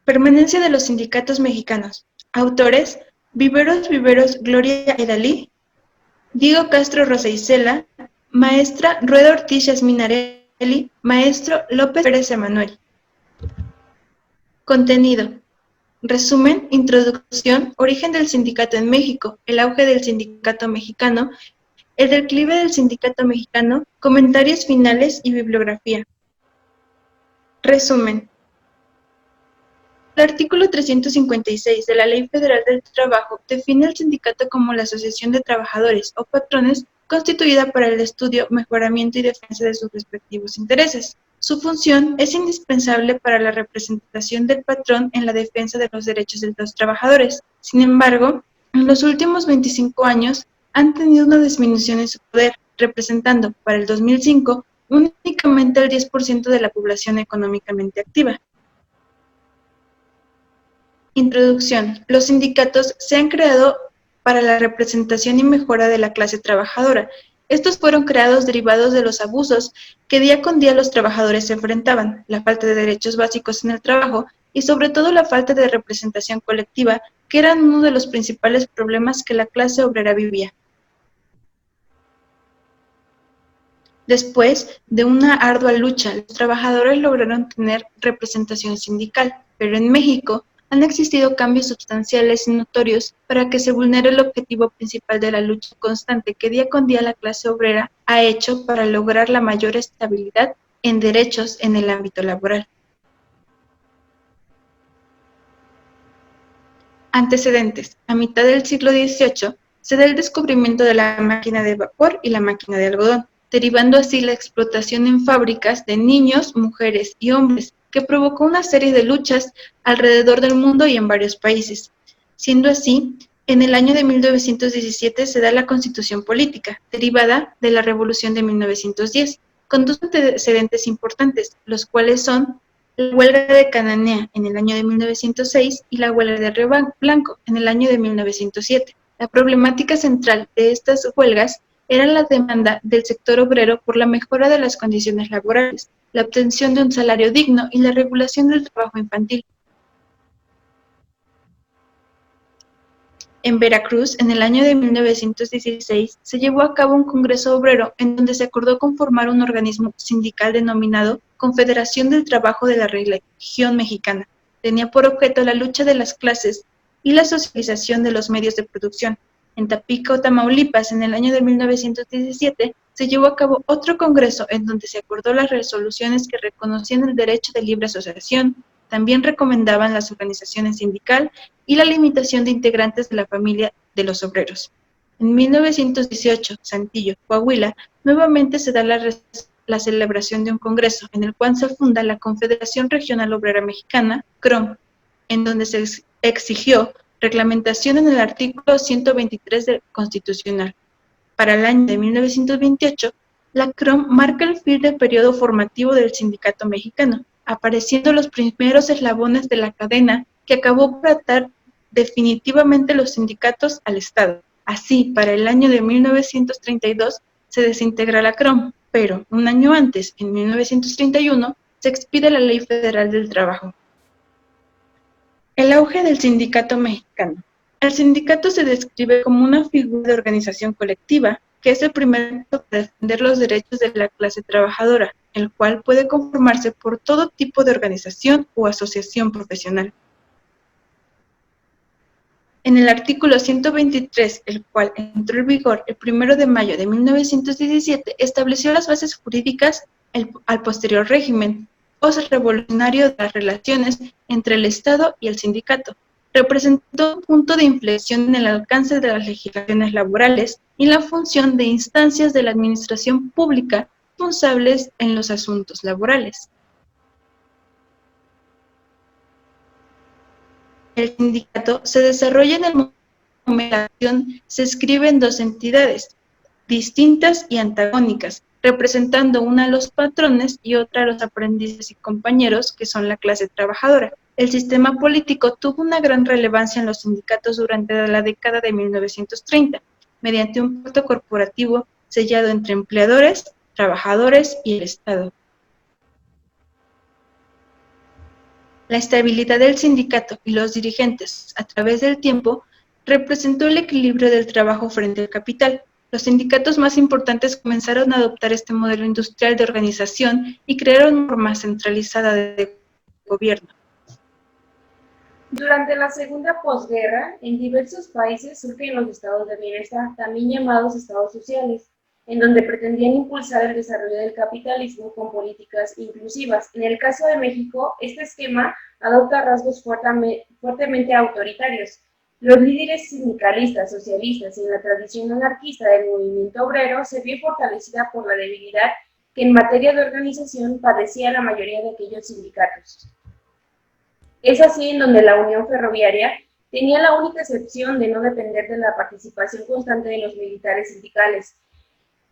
Permanencia de los sindicatos mexicanos. Autores: Viveros Gloria Edalí, Diego Castro Rosa Isela, Maestra Rueda Ortiz Yasminarelli, Maestro López Pérez Emanuel. Contenido: resumen, introducción, origen del sindicato en México, el auge del sindicato mexicano, el declive del sindicato mexicano, comentarios finales y bibliografía. Resumen. El artículo 356 de la Ley Federal del Trabajo define al sindicato como la asociación de trabajadores o patrones constituida para el estudio, mejoramiento y defensa de sus respectivos intereses. Su función es indispensable para la representación del patrón en la defensa de los derechos de los trabajadores. Sin embargo, en los últimos 25 años han tenido una disminución en su poder, representando para el 2005 únicamente el 10% de la población económicamente activa. Introducción. Los sindicatos se han creado para la representación y mejora de la clase trabajadora. Estos fueron creados derivados de los abusos que día con día los trabajadores se enfrentaban, la falta de derechos básicos en el trabajo y sobre todo la falta de representación colectiva, que eran uno de los principales problemas que la clase obrera vivía. Después de una ardua lucha, los trabajadores lograron tener representación sindical, pero en México han existido cambios sustanciales y notorios para que se vulnere el objetivo principal de la lucha constante que día con día la clase obrera ha hecho para lograr la mayor estabilidad en derechos en el ámbito laboral. Antecedentes. A mitad del siglo XVIII se da el descubrimiento de la máquina de vapor y la máquina de algodón, derivando así la explotación en fábricas de niños, mujeres y hombres, que provocó una serie de luchas alrededor del mundo y en varios países. Siendo así, en el año de 1917 se da la Constitución Política, derivada de la Revolución de 1910, con dos antecedentes importantes, los cuales son la huelga de Cananea en el año de 1906 y la huelga de Río Blanco en el año de 1907. La problemática central de estas huelgas era la demanda del sector obrero por la mejora de las condiciones laborales, la obtención de un salario digno y la regulación del trabajo infantil. En Veracruz, en el año de 1916, se llevó a cabo un congreso obrero en donde se acordó conformar un organismo sindical denominado Confederación del Trabajo de la Región Mexicana. Tenía por objeto la lucha de las clases y la socialización de los medios de producción. En Tampico, Tamaulipas, en el año de 1917, se llevó a cabo otro congreso en donde se acordó las resoluciones que reconocían el derecho de libre asociación, también recomendaban las organizaciones sindical y la limitación de integrantes de la familia de los obreros. En 1918, Saltillo, Coahuila, nuevamente se da la celebración de un congreso en el cual se funda la Confederación Regional Obrera Mexicana, CROM, en donde se exigió reglamentación en el artículo 123 del Constitucional. Para el año de 1928, la CROM marca el fin del periodo formativo del sindicato mexicano, apareciendo los primeros eslabones de la cadena que acabó por atar definitivamente los sindicatos al Estado. Así, para el año de 1932 se desintegra la CROM, pero un año antes, en 1931, se expide la Ley Federal del Trabajo. El auge del sindicato mexicano. El sindicato se describe como una figura de organización colectiva, que es el primer paso para defender los derechos de la clase trabajadora, el cual puede conformarse por todo tipo de organización o asociación profesional. En el artículo 123, el cual entró en vigor el 1 de mayo de 1917, estableció las bases jurídicas al posterior régimen post-revolucionario de las relaciones entre el Estado y el sindicato. Representó un punto de inflexión en el alcance de las legislaciones laborales y la función de instancias de la administración pública responsables en los asuntos laborales. El sindicato se desarrolla en el momento de la acción, se escribe en dos entidades distintas y antagónicas, representando una a los patrones y otra a los aprendices y compañeros, que son la clase trabajadora. El sistema político tuvo una gran relevancia en los sindicatos durante la década de 1930, mediante un pacto corporativo sellado entre empleadores, trabajadores y el Estado. La estabilidad del sindicato y los dirigentes, a través del tiempo, representó el equilibrio del trabajo frente al capital. Los sindicatos más importantes comenzaron a adoptar este modelo industrial de organización y crearon una forma centralizada de gobierno. Durante la segunda posguerra, en diversos países surgen los estados de bienestar, también llamados estados sociales, en donde pretendían impulsar el desarrollo del capitalismo con políticas inclusivas. En el caso de México, este esquema adopta rasgos fuertemente autoritarios. Los líderes sindicalistas, socialistas y en la tradición anarquista del movimiento obrero se vio fortalecida por la debilidad que en materia de organización padecía la mayoría de aquellos sindicatos. Es así en donde la Unión Ferroviaria tenía la única excepción de no depender de la participación constante de los militares sindicales,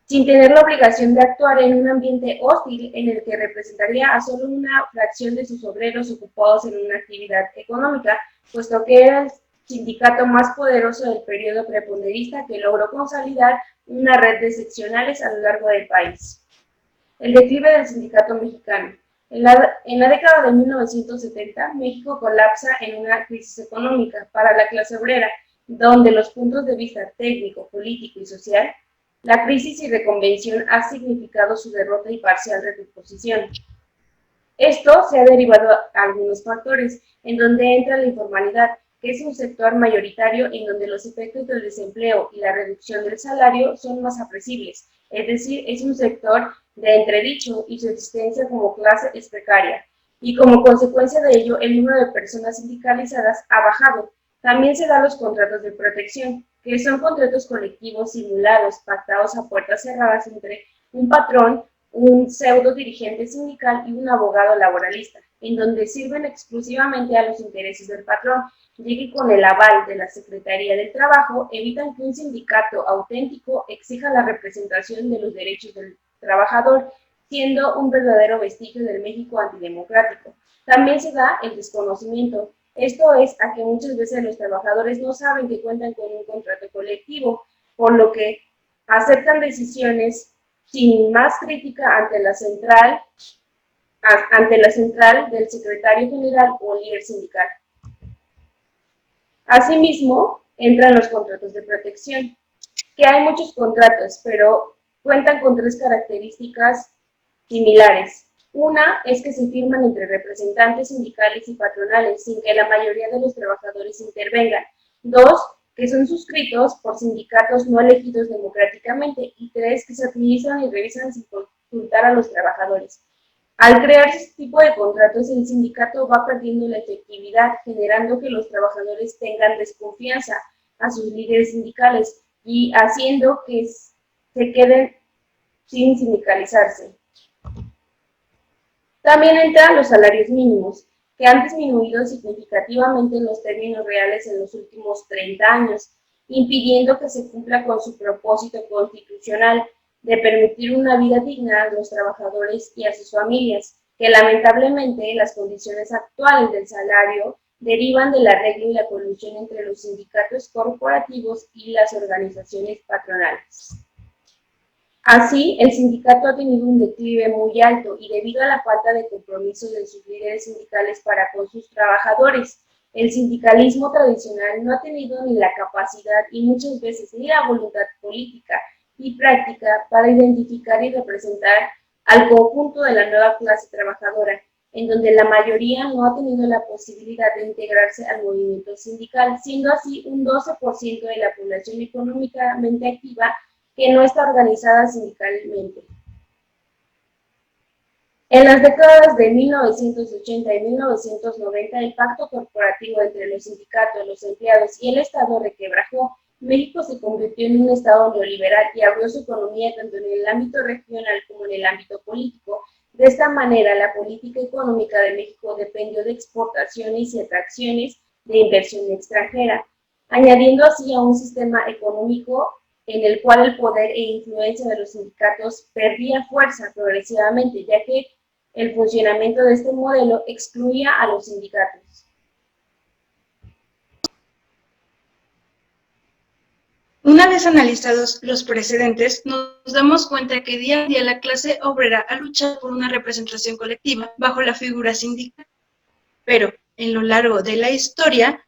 sin tener la obligación de actuar en un ambiente hostil en el que representaría a solo una fracción de sus obreros ocupados en una actividad económica, puesto que era el sindicato más poderoso del periodo preponderista que logró consolidar una red de seccionales a lo largo del país. El declive del sindicato mexicano. En la década de 1970, México colapsa en una crisis económica para la clase obrera, donde los puntos de vista técnico, político y social, la crisis y reconvención ha significado su derrota y parcial recomposición. Esto se ha derivado a algunos factores, en donde entra la informalidad, que es un sector mayoritario en donde los efectos del desempleo y la reducción del salario son más apreciables, es decir, es un sector de entredicho y su existencia como clase es precaria, y como consecuencia de ello el número de personas sindicalizadas ha bajado. También se dan los contratos de protección, que son contratos colectivos simulados, pactados a puertas cerradas entre un patrón, un pseudo dirigente sindical y un abogado laboralista, en donde sirven exclusivamente a los intereses del patrón, ya que con el aval de la Secretaría del Trabajo evitan que un sindicato auténtico exija la representación de los derechos del trabajador, siendo un verdadero vestigio del México antidemocrático. También se da el desconocimiento. Esto es a que muchas veces los trabajadores no saben que cuentan con un contrato colectivo, por lo que aceptan decisiones sin más crítica ante la central del secretario general o líder sindical. Asimismo, entran los contratos de protección, que hay muchos contratos, pero cuentan con tres características similares. Una es que se firman entre representantes sindicales y patronales sin que la mayoría de los trabajadores intervengan. Dos, que son suscritos por sindicatos no elegidos democráticamente. Y tres, que se utilizan y revisan sin consultar a los trabajadores. Al crearse este tipo de contratos, el sindicato va perdiendo la efectividad, generando que los trabajadores tengan desconfianza a sus líderes sindicales y haciendo que se queden sin sindicalizarse. También entran los salarios mínimos, que han disminuido significativamente en los términos reales en los últimos 30 años, impidiendo que se cumpla con su propósito constitucional de permitir una vida digna a los trabajadores y a sus familias, que lamentablemente las condiciones actuales del salario derivan del arreglo y la colusión entre los sindicatos corporativos y las organizaciones patronales. Así, el sindicato ha tenido un declive muy alto y debido a la falta de compromiso de sus líderes sindicales para con sus trabajadores, el sindicalismo tradicional no ha tenido ni la capacidad y muchas veces ni la voluntad política y práctica para identificar y representar al conjunto de la nueva clase trabajadora, en donde la mayoría no ha tenido la posibilidad de integrarse al movimiento sindical, siendo así un 12% de la población económicamente activa que no está organizada sindicalmente. En las décadas de 1980 y 1990, el pacto corporativo entre los sindicatos, los empleados y el Estado requebrajó. México se convirtió en un Estado neoliberal y abrió su economía tanto en el ámbito regional como en el ámbito político. De esta manera, la política económica de México dependió de exportaciones y atracciones de inversión extranjera, añadiendo así a un sistema económico en el cual el poder e influencia de los sindicatos perdía fuerza progresivamente, ya que el funcionamiento de este modelo excluía a los sindicatos. Una vez analizados los precedentes, nos damos cuenta que día a día la clase obrera ha luchado por una representación colectiva bajo la figura sindical. Pero en lo largo de la historia,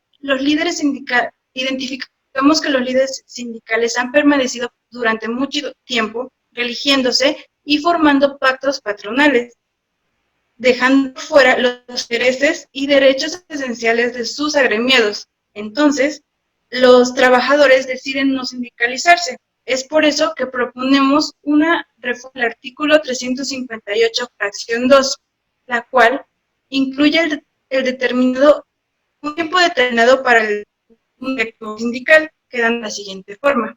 identificamos que los líderes sindicales han permanecido durante mucho tiempo religiéndose y formando pactos patronales, dejando fuera los intereses y derechos esenciales de sus agremiados. Entonces, los trabajadores deciden no sindicalizarse. Es por eso que proponemos una reforma al artículo 358, fracción 2, la cual incluye un tiempo determinado para el directorio sindical, quedando de la siguiente forma.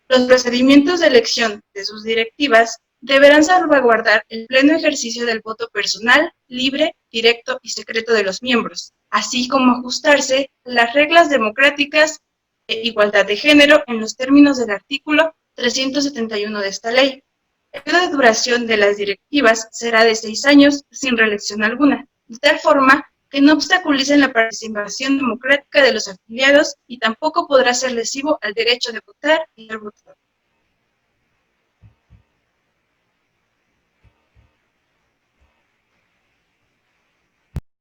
Los procedimientos de elección de sus directivas deberán salvaguardar el pleno ejercicio del voto personal, libre, directo y secreto de los miembros, así como ajustarse las reglas democráticas de igualdad de género en los términos del artículo 371 de esta ley. El periodo de duración de las directivas será de 6 años sin reelección alguna, de tal forma que no obstaculicen la participación democrática de los afiliados y tampoco podrá ser lesivo al derecho de votar y al voto.